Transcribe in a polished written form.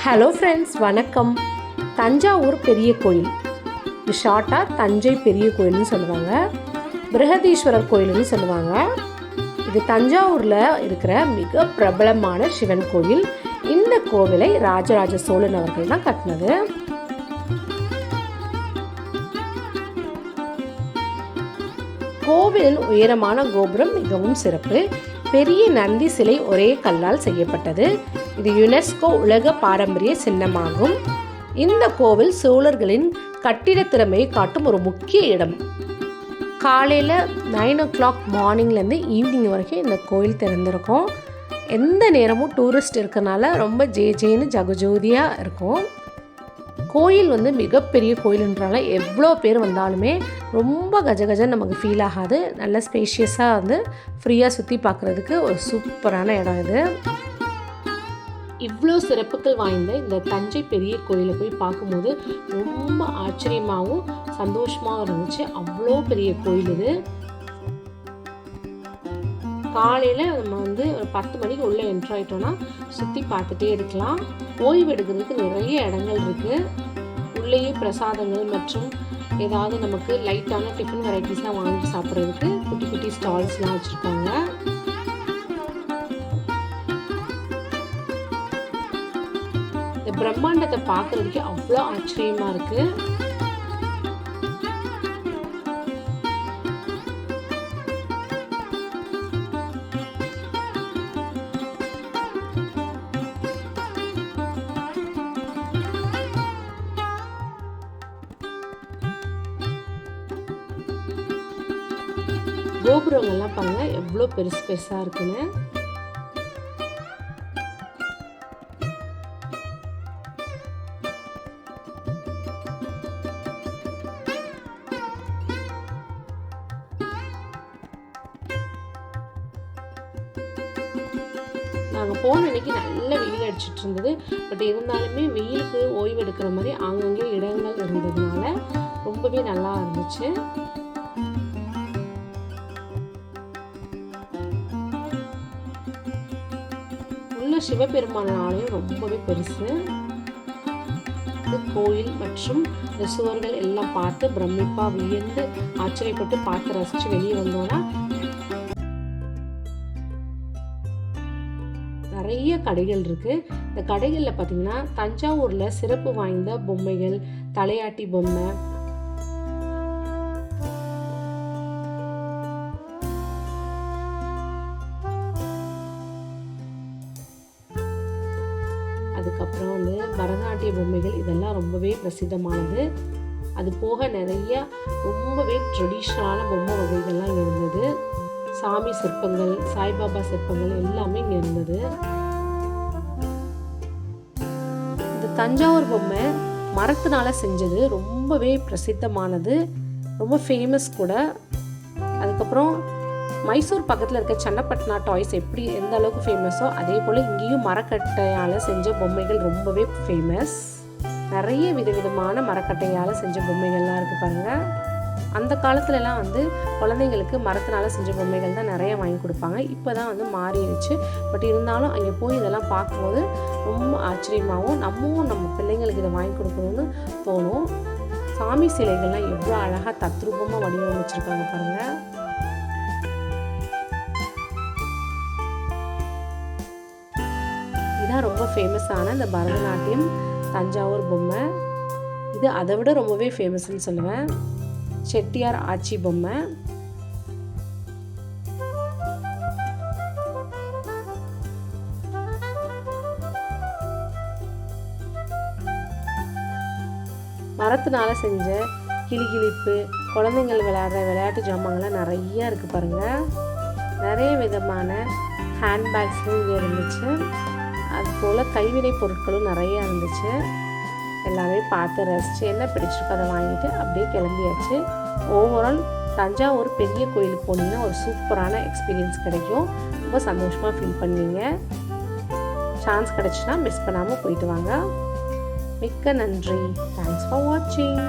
Hello friends, வணக்கம். தஞ்சாவூர் பெரிய கோயில், இது ஷார்ட்டாக தஞ்சை பெரிய கோயில்னு சொல்லுவாங்க, பிருஹதீஸ்வரர் கோயில்னு சொல்லுவாங்க. இது தஞ்சாவூரில் இருக்கிற மிக பிரபலமான சிவன் கோயில். இந்த கோவிலை ராஜராஜ சோழன் அவர்கள் தான் கட்டினது. கோவிலின் உயரமான கோபுரம் மிகவும் சிறப்பு. பெரிய நந்தி சிலை ஒரே கல்லால் செய்யப்பட்டது. இது யுனெஸ்கோ உலக பாரம்பரிய சின்னமாகும். இந்த கோவில் சோழர்களின் கட்டிட திறமையை காட்டும் ஒரு முக்கிய இடம். காலையில் 9 மார்னிங்லேருந்து ஈவினிங் வரைக்கும் இந்த கோயில் திறந்திருக்கும். எந்த நேரமும் டூரிஸ்ட் இருக்கனால ரொம்ப ஜேன்னு ஜகஜோதியாக இருக்கும். கோயில் மிகப்பெரிய கோயில்ன்றால எவ்வளோ பேர் வந்தாலுமே ரொம்ப கஜகஜன்னு நமக்கு ஃபீல் ஆகாது. நல்ல ஸ்பேஷியஸாக ஃப்ரீயாக சுற்றி பார்க்குறதுக்கு ஒரு சூப்பரான இடம் இது. இவ்வளோ சிறப்புகள் வாய்ந்த இந்த தஞ்சை பெரிய கோயிலை போய் பார்க்கும்போது ரொம்ப ஆச்சரியமாகவும் சந்தோஷமாகவும் இருந்துச்சு. அவ்வளோ பெரிய கோயில் இது. காலையில் நம்ம ஒரு 10 மணிக்கு உள்ளே என்ட்ரு ஆகிட்டோன்னா சுற்றி பார்த்துட்டே இருக்கலாம். ஓய்வு எடுக்கிறதுக்கு நிறைய இடங்கள் இருக்குது. உள்ளேயே பிரசாதங்கள் மற்றும் ஏதாவது நமக்கு லைட்டான டிஃபன் வெரைட்டிஸ்லாம் வாங்கி சாப்பிட்றதுக்கு குட்டி குட்டி ஸ்டால்ஸ்லாம் வச்சுருக்காங்க. இந்த பிரம்மாண்டத்தை பார்க்குறதுக்கு அவ்வளோ ஆச்சரியமாக இருக்குது. கோபுரங்கள்லாம் பாருங்க எவ்வளோ பெருசு பெருசாக இருக்குன்னு. நாங்கள் போன அன்னைக்கு நல்ல வெயில் அடிச்சிட்டு இருந்தது. பட் இருந்தாலுமே வெயிலுக்கு ஓய்வு எடுக்கிற மாதிரி அங்கங்கே இடங்கள் இருந்ததுனால ரொம்பவே நல்லா இருந்துச்சு. சிவபெருமான ஆலயம் ரொம்பவே பெருசு. கோயில் மற்றும் இந்த சுவர்கள் எல்லாம் பார்த்து பிரமிப்பா வியந்து ஆச்சரியப்பட்டு பார்த்து ரசிச்சு வெளியே வந்தோம்னா நிறைய கடைகள் இருக்கு. இந்த கடைகள்ல பாத்தீங்கன்னா தஞ்சாவூர்ல சிறப்பு வாய்ந்த பொம்மைகள், தலையாட்டி பொம்மை, அதுக்கப்புறம் பரதநாட்டிய பொம்மைகள், இதெல்லாம் ரொம்பவே பிரசித்தமானது. அது போக நிறைய ரொம்பவே ட்ரெடிஷ்னலான பொம்மை வகைகள்லாம் இங்கே இருந்தது. சாமி சிற்பங்கள், சாய்பாபா சிற்பங்கள் எல்லாமே இங்கே இருந்தது. இந்த தஞ்சாவூர் பொம்மை மரத்தினால செஞ்சது ரொம்பவே பிரசித்தமானது, ரொம்ப ஃபேமஸ் கூட. அதுக்கப்புறம் மைசூர் பக்கத்தில் இருக்க சன்னப்பட்னா டாய்ஸ் எப்படி எந்த அளவுக்கு ஃபேமஸோ அதே போல் இங்கேயும் மரக்கட்டையால் செஞ்ச பொம்மைகள் ரொம்பவே ஃபேமஸ். நிறைய விதவிதமான மரக்கட்டையால் செஞ்ச பொம்மைகள்லாம் இருக்குது பாருங்கள். அந்த காலத்துலலாம் குழந்தைங்களுக்கு மரத்தினால செஞ்ச பொம்மைகள் தான் நிறைய வாங்கி கொடுப்பாங்க. இப்போ தான் மாறிடுச்சு. பட் இருந்தாலும் அங்கே போய் இதெல்லாம் பார்க்கும்போது ரொம்ப ஆச்சரியமாகவும் நம்ம பிள்ளைங்களுக்கு இதை வாங்கி கொடுக்கணும்னு தோணும். சாமி சிலைகள்லாம் எவ்வளோ அழகாக தத்ரூபமாக வடிவமைச்சிருக்காங்க பாருங்கள். இதான் ரொம்ப ஃபேமஸான இந்த பரதநாட்டியம் தஞ்சாவூர் பொம்மை. இது அதை விட ரொம்பவே ஃபேமஸ்ன்னு சொல்லுவேன். செட்டியார் ஆச்சி பொம்மை. மரத்தினால செஞ்ச கிளிகிளிப்பு, குழந்தைங்கள் விளையாடுற விளையாட்டு ஜாமான்லாம் நிறைய இருக்குது பாருங்கள். நிறைய விதமான ஹேண்ட்பேக்ஸும் இங்கே இருந்துச்சு. அதுபோல் கைவினை பொருட்களும் நிறையா இருந்துச்சு. எல்லாமே பார்த்து ரசித்து என்ன பிடிச்சிருக்கோ அதை வாங்கிட்டு அப்படியே கிளம்பியாச்சு. ஓவரால் தஞ்சாவூர் பெரிய கோயிலுக்கு போனீங்கன்னா ஒரு சூப்பரான எக்ஸ்பீரியன்ஸ் கிடைக்கும். ரொம்ப சந்தோஷமாக ஃபீல் பண்ணுவீங்க. சான்ஸ் கிடச்சுன்னா மிஸ் பண்ணாமல் போயிட்டு வாங்க. மிக்க நன்றி. தேங்க்ஸ் ஃபார் வாட்சிங்.